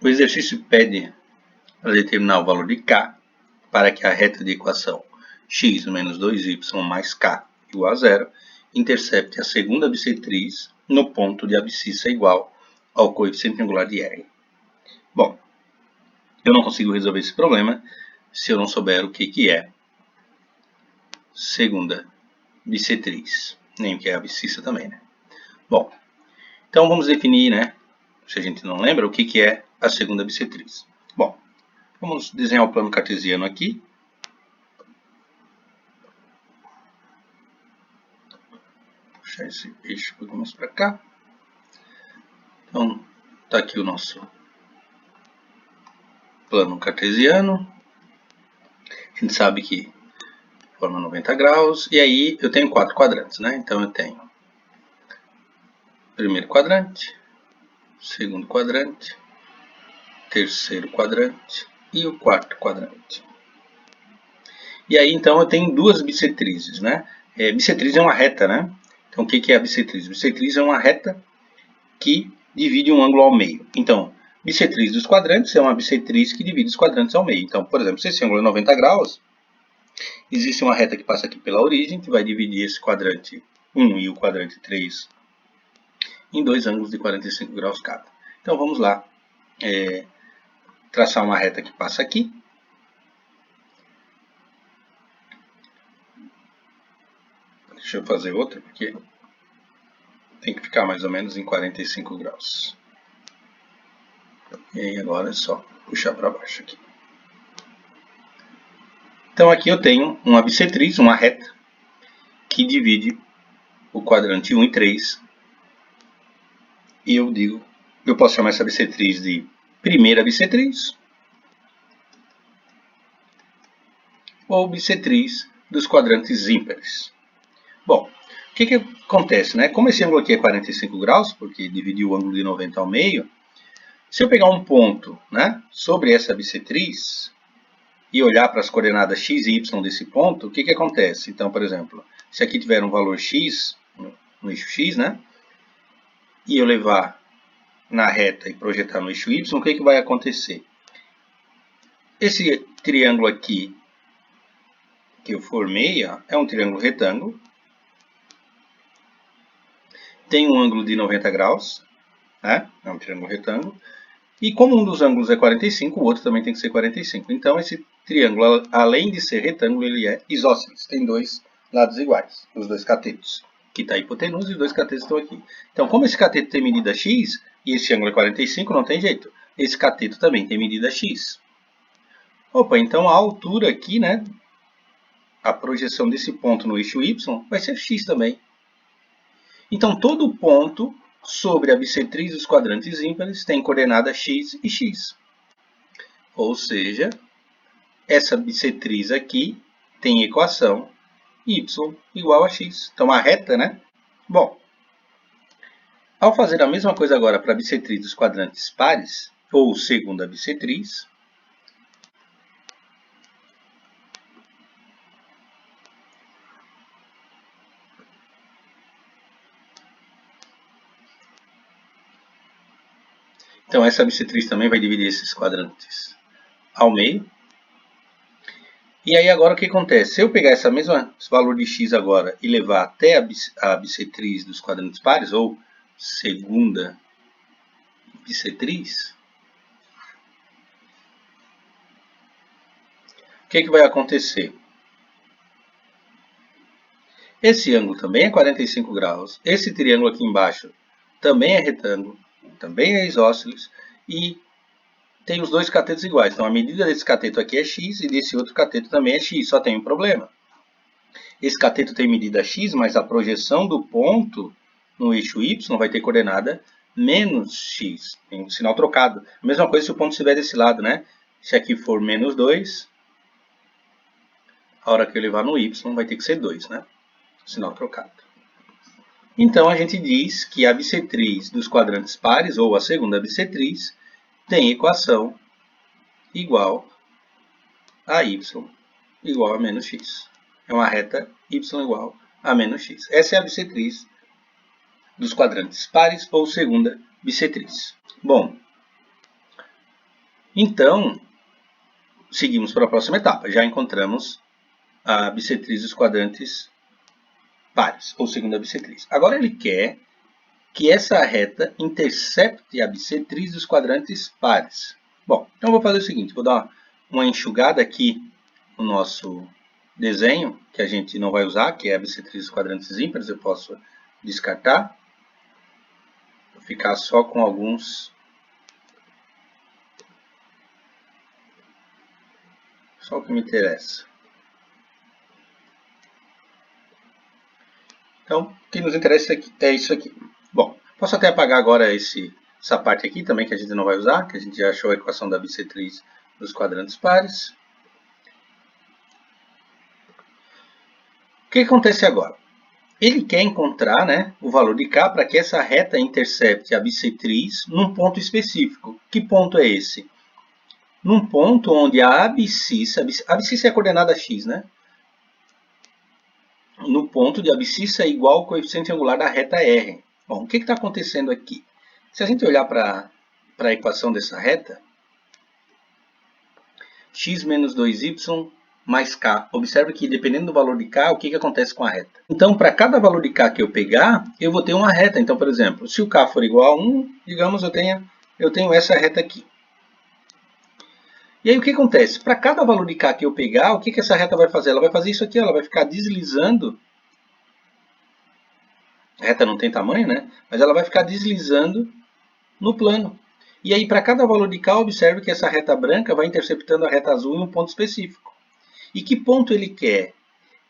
O exercício pede para determinar o valor de k para que a reta de equação x menos 2y mais k igual a zero intercepte a segunda bissetriz no ponto de abscissa igual ao coeficiente angular de R. Bom, eu não consigo resolver esse problema se eu não souber o que é segunda bissetriz, nem o que é abscissa também, né? Bom, então vamos definir, né, se a gente não lembra, o que é a segunda bissetriz. Bom, vamos desenhar o plano cartesiano aqui. Puxar esse eixo um pouquinho mais para cá. Então, está aqui o nosso plano cartesiano. A gente sabe que forma 90 graus. E aí eu tenho 4 quadrantes, né? Então eu tenho primeiro quadrante, segundo quadrante, terceiro quadrante e o quarto quadrante. E aí então eu tenho duas bissetrizes, né? Bissetriz é uma reta, né? Então o que é a bissetriz? Bissetriz é uma reta que divide um ângulo ao meio. Então, bissetriz dos quadrantes é uma bissetriz que divide os quadrantes ao meio. Então, por exemplo, se esse ângulo é 90 graus, existe uma reta que passa aqui pela origem, que vai dividir esse quadrante 1 e o quadrante 3 em dois ângulos de 45 graus cada. Então, vamos lá traçar uma reta que passa aqui. Deixa eu fazer outra, porque tem que ficar mais ou menos em 45 graus. E aí agora é só puxar para baixo aqui. Então aqui eu tenho uma bissetriz, uma reta, que divide o quadrante 1 e 3. E eu posso chamar essa bissetriz de primeira bissetriz ou bissetriz dos quadrantes ímpares. Bom, o que acontece, né? Como esse ângulo aqui é 45 graus, porque dividiu o ângulo de 90 ao meio, se eu pegar um ponto, né, sobre essa bissetriz e olhar para as coordenadas x e y desse ponto, o que acontece? Então, por exemplo, se aqui tiver um valor x, no eixo x, né, e eu levar na reta e projetar no eixo y, o que vai acontecer? Esse triângulo aqui que eu formei é um triângulo retângulo, tem um ângulo de 90 graus, né? É um triângulo retângulo, e como um dos ângulos é 45, o outro também tem que ser 45. Então esse triângulo, além de ser retângulo, ele é isósceles, tem dois lados iguais, os dois catetos. Aqui está a hipotenusa e os dois catetos estão aqui. Então, como esse cateto tem medida x, e esse ângulo é 45, não tem jeito. Esse cateto também tem medida x. Opa, então a altura aqui, né, a projeção desse ponto no eixo y vai ser x também. Então, todo ponto sobre a bissetriz dos quadrantes ímpares tem coordenada x e x. Ou seja, essa bissetriz aqui tem equação y igual a x. Então, a reta, né? Bom, ao fazer a mesma coisa agora para a bissetriz dos quadrantes pares, ou segunda bissetriz, então essa bissetriz também vai dividir esses quadrantes ao meio. E aí agora o que acontece? Se eu pegar esse valor de x agora e levar até a bissetriz dos quadrantes pares, ou segunda bissetriz, o que vai acontecer? Esse ângulo também é 45 graus, esse triângulo aqui embaixo também é retângulo, também é isósceles, e tem os dois catetos iguais. Então, a medida desse cateto aqui é x e desse outro cateto também é x. Só tem um problema. Esse cateto tem medida x, mas a projeção do ponto no eixo y vai ter coordenada menos x. Tem um sinal trocado. A mesma coisa se o ponto estiver desse lado, né? Se aqui for menos 2, a hora que eu levar no y vai ter que ser 2, né? Sinal trocado. Então, a gente diz que a bissetriz dos quadrantes pares, ou a segunda bissetriz, tem equação igual a y igual a menos x. É uma reta y igual a menos x. Essa é a bissetriz dos quadrantes pares ou segunda bissetriz. Bom, Então, seguimos para a próxima etapa. Já encontramos a bissetriz dos quadrantes pares, ou segunda bissetriz. Agora ele quer que essa reta intercepte a bissetriz dos quadrantes pares. Bom, então eu vou fazer o seguinte, vou dar uma enxugada aqui no nosso desenho, que a gente não vai usar, que é a bissetriz dos quadrantes ímpares, eu posso descartar. Vou ficar só com alguns. Só o que me interessa. Então, o que nos interessa é isso aqui. Bom, posso até apagar agora essa parte aqui também, que a gente não vai usar, que a gente já achou a equação da bissetriz dos quadrantes pares. O que acontece agora? Ele quer encontrar, né, o valor de K para que essa reta intercepte a bissetriz num ponto específico. Que ponto é esse? Num ponto onde a abscissa é a coordenada x, né? No ponto de abscissa é igual ao coeficiente angular da reta R. Bom, o que está acontecendo aqui? Se a gente olhar para a equação dessa reta, x menos 2y mais k. Observe que dependendo do valor de k, o que acontece com a reta? Então, para cada valor de k que eu pegar, eu vou ter uma reta. Então, por exemplo, se o k for igual a 1, digamos, eu tenho essa reta aqui. E aí o que acontece? Para cada valor de k que eu pegar, o que essa reta vai fazer? Ela vai fazer isso aqui, ela vai ficar deslizando. A reta não tem tamanho, né? Mas ela vai ficar deslizando no plano. E aí, para cada valor de k, observe que essa reta branca vai interceptando a reta azul em um ponto específico. E que ponto ele quer?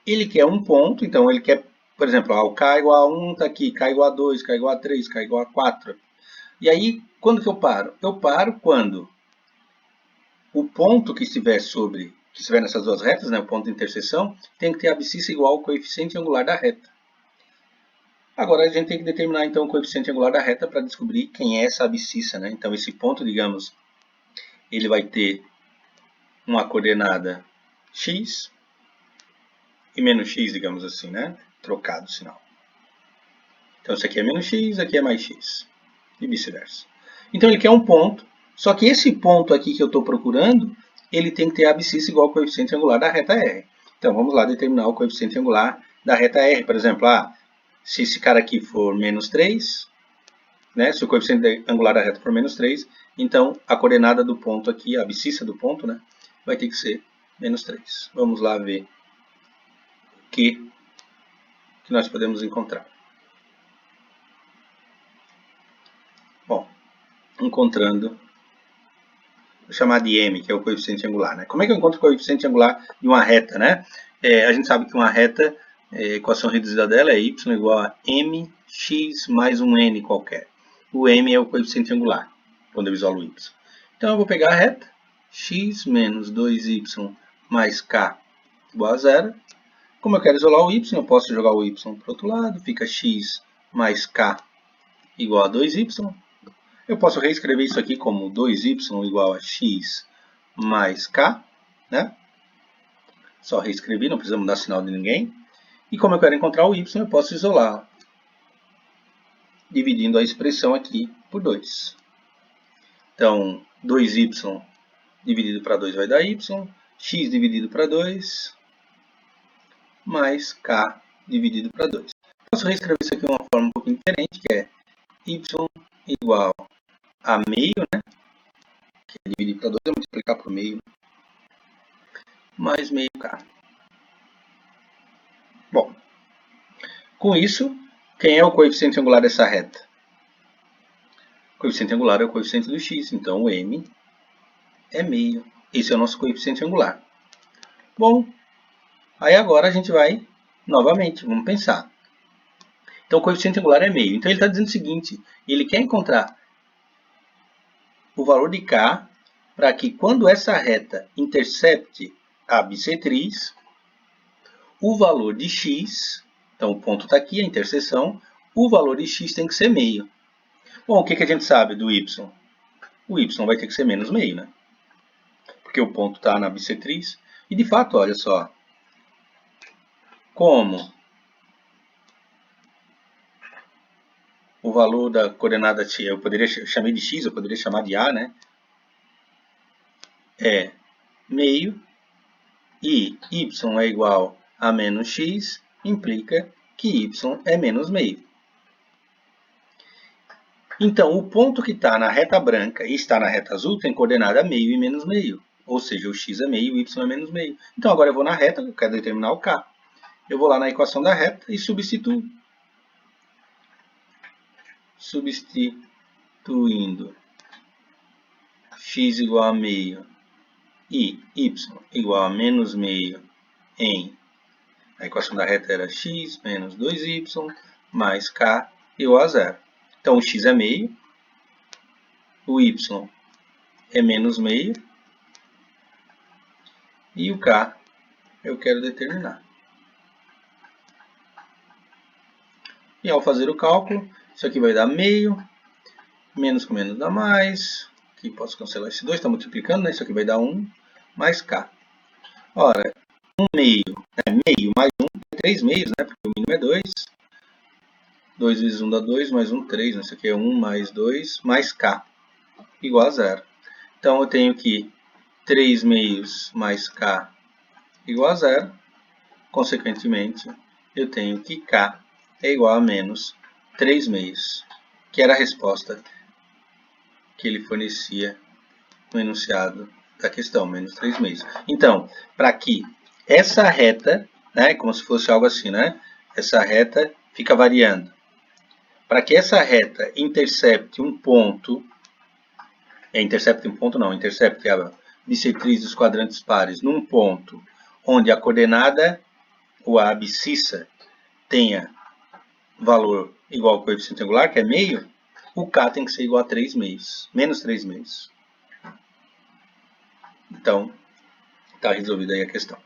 Ele quer um ponto, então ele quer, por exemplo, o k igual a 1 está aqui, k igual a 2, k igual a 3, k igual a 4. E aí, quando que eu paro? Eu paro quando o ponto que estiver nessas duas retas, né, o ponto de interseção, tem que ter a abscissa igual ao coeficiente angular da reta. Agora a gente tem que determinar então o coeficiente angular da reta para descobrir quem é essa abscissa, né? Então esse ponto, digamos, ele vai ter uma coordenada x e menos x, digamos assim, né? Trocado o sinal. Então isso aqui é menos x, aqui é mais x. E vice-versa. Então ele quer um ponto, só que esse ponto aqui que eu estou procurando, ele tem que ter a abscissa igual ao coeficiente angular da reta R. Então vamos lá determinar o coeficiente angular da reta R. Por exemplo, se esse cara aqui for menos 3, né, se o coeficiente angular da reta for menos 3, então a coordenada do ponto aqui, a abscissa do ponto, né, vai ter que ser menos 3. Vamos lá ver o que nós podemos encontrar. Bom, encontrando, vou chamar de m, que é o coeficiente angular. Né? Como é que eu encontro o coeficiente angular de uma reta? Né? A gente sabe que uma reta, a equação reduzida dela é y igual a mx mais um n qualquer. O m é o coeficiente angular, quando eu isolo y. Então eu vou pegar a reta, x menos 2y mais k igual a zero. Como eu quero isolar o y, eu posso jogar o y para o outro lado, fica x mais k igual a 2y. Eu posso reescrever isso aqui como 2y igual a x mais k, né? Só reescrevi, não precisamos dar sinal de ninguém. E como eu quero encontrar o y, eu posso isolar, dividindo a expressão aqui por 2. Então, 2y dividido para 2 vai dar y, x dividido para 2, mais k dividido para 2. Posso reescrever isso aqui de uma forma um pouquinho diferente, que é y igual a meio, né? Que é dividir para 2 é multiplicar por meio, mais meio k. Bom, com isso, quem é o coeficiente angular dessa reta? O coeficiente angular é o coeficiente do x, então o m é meio. Esse é o nosso coeficiente angular. Bom, aí agora a gente vai, novamente, vamos pensar. Então o coeficiente angular é meio. Então ele está dizendo o seguinte, ele quer encontrar o valor de k para que quando essa reta intercepte a bissetriz, o valor de x, então o ponto está aqui, a interseção, o valor de x tem que ser meio. Bom, o que a gente sabe do y? O y vai ter que ser menos meio, né? Porque o ponto está na bissetriz. E de fato, olha só, como o valor da coordenada t, eu poderia chamar de x, eu poderia chamar de a, né? é meio e y é igual a menos x, implica que y é menos meio. Então, o ponto que está na reta branca e está na reta azul tem coordenada meio e menos meio. Ou seja, o x é meio e o y é menos meio. Então, agora eu vou na reta, eu quero determinar o k. Eu vou lá na equação da reta e substituo. Substituindo x igual a meio e y igual a menos meio em... A equação da reta era x menos 2y mais k igual a zero. Então, o x é meio, o y é menos meio e o k eu quero determinar. E ao fazer o cálculo, isso aqui vai dar meio, menos com menos dá mais, aqui posso cancelar esse 2, está multiplicando, né? Isso aqui vai dar 1 mais k. Ora, 1 meio, meio mais 1 é 3 meios, né? Porque o mínimo é 2. 2 vezes 1 dá 2, mais 1, 3. Isso aqui é 1 mais 2 mais k, igual a 0. Então, eu tenho que 3 meios mais k igual a 0. Consequentemente, eu tenho que k é igual a menos 3 meios, que era a resposta que ele fornecia no enunciado da questão, menos 3 meios. Então, para que essa reta, né, como se fosse algo assim, né, essa reta fica variando. Para que essa reta intercepte um ponto, intercepte a bissetriz dos quadrantes pares num ponto onde a coordenada, ou a abscissa, tenha valor igual ao coeficiente angular, que é meio, o k tem que ser igual a 3 meios, menos 3 meios. Então, está resolvida aí a questão.